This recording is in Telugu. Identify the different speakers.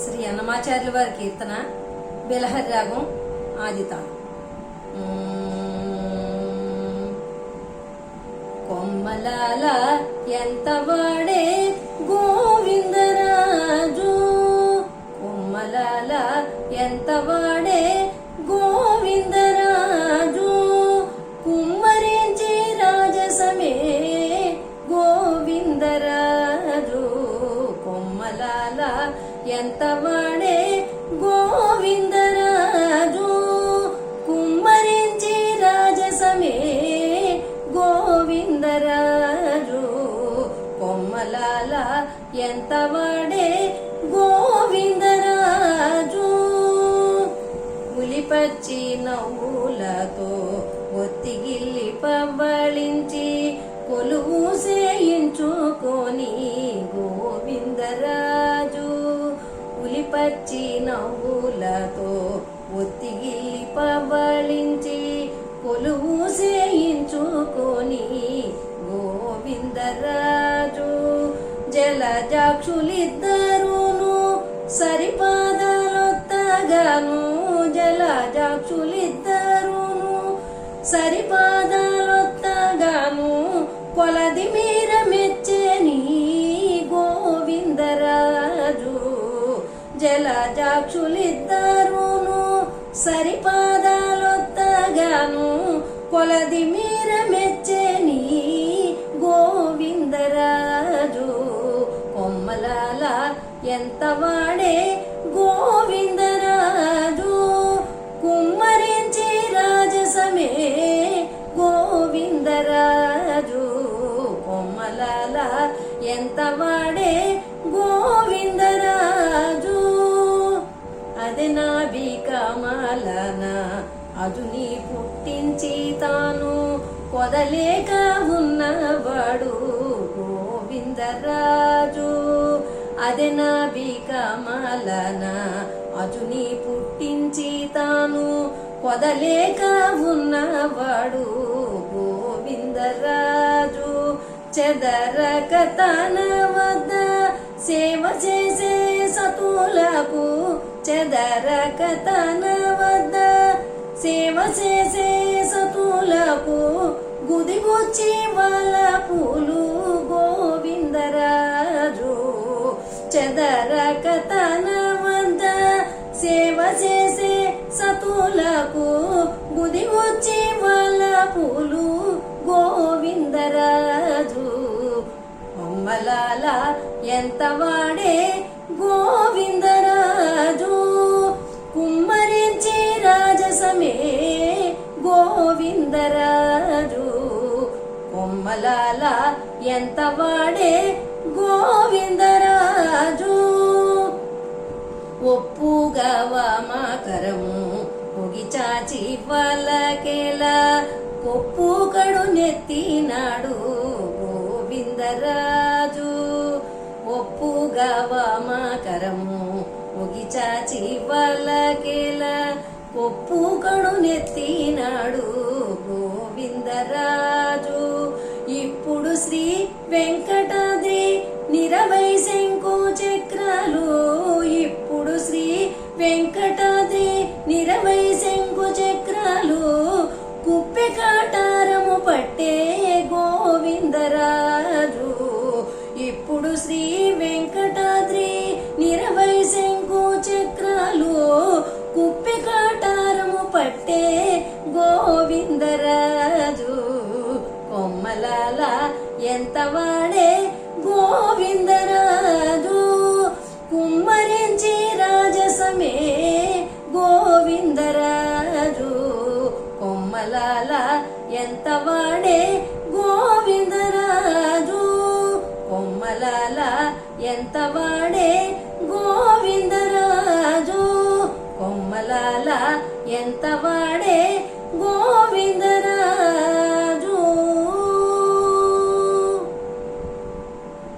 Speaker 1: శ్రీ అన్నమాచార్యుల వారి కీర్తన బిలహరి రాగం ఆదితాళం. కొమ్మలాల ఎంత వాడే గోవిందరాజు, కొమ్మలాల ఎంత వాడే గోవిందరాజు, కుమ్మరించి రాజసమే గోవిందరాజు, కొమ్మలాల ఎంత వాడే గోవిందరాజు, కుమ్మరించి రాజసమే గోవిందరాజు, కొమ్మలాల ఎంత వాడే గోవిందరాజు, ఉలిపచ్చి నవ్వులతో ఒత్తిగిల్లి పవ్వళించి కొలువు చేయించుకొని గోవిందరాజు, ఉలిపచ్చి నవ్వులతో ఒత్తిగిల్లి పవ్వళించి కొలువు చేయించుకొని గోవిందరాజు, జలజాక్షులిద్దరును సరిపాదాలొత్తగాను, జలజాక్షులిద్దరును సరిపాదాలొత్తగాను, కొలది మీర మెచ్చని గోవిందరాజు, జలజాక్షులిద్దరును సరిపాదాలొత్తగాను, కొలది మీర మెచ్చని గోవిందరాజు, కొమ్మలాల ఎంత వాడే గోవిందరాజు, కుమ్మరించి రాజసమే గోవిందరాజు, కొమ్మలాల ఎంత వాడే గోవిందరాజు, అది నాభికమలన అజుని పుట్టించి తాను కొదలేక ఉన్నవాడు గోవిందరాజు, అది నాభికమలన అజుని పుట్టించి తాను కొదలేక ఉన్నవాడు గోవిందరాజు, చెదరక తన వద్ద సేవ చేసే సతులకు, చెదరక తన వద్ద సేవ చేసే సతులకు గుదిగొచ్చి వాళ్ళ పూలు గోవిందరాజు, చెదరక తన వద్ద సేవ చేసే సతులకు గుదిగొచ్చి వాళ్ళ పూలు గోవిందరాజు, కొమ్మలాల ఎంత వాడే గోవిందరాజు, కుమ్మరించి రాజసమే గోవిందరాజు, కొమ్మలాల ఎంత వాడే గోవిందరాజు, ఒప్పుగా వామకరము పొగి చాచి పలకేలా కొప్పు కడు నెత్తినాడు గోవిందరాజు, ఒప్పుగా వామకరము పొగి చాచి పలకేలా కొప్పు కడు నెత్తినాడు గోవిందరాజు, ఇప్పుడు శ్రీ వెంకటాద్రి నిరవై శంకు చక్రాలు, ఇప్పుడు శ్రీ వెంకటాద్రి నిరవై శంకు చక్రాలు, కుప్పె కాటారము పట్టే గోవిందరాజు, ఇప్పుడు శ్రీ వెంకటాద్రి నిరవై శంకు చక్రాలు, కుప్పె కాటారము పట్టే గోవిందరాజు, కొమ్మలాల ఎంత వాడే గోవిందరాజు, కుమ్మరించి రాజసమే గోవిందరాజు, కొమ్మలాల ఎంత వాడే గోవిందరాజు, కొమ్మలాల ఎంత వాడే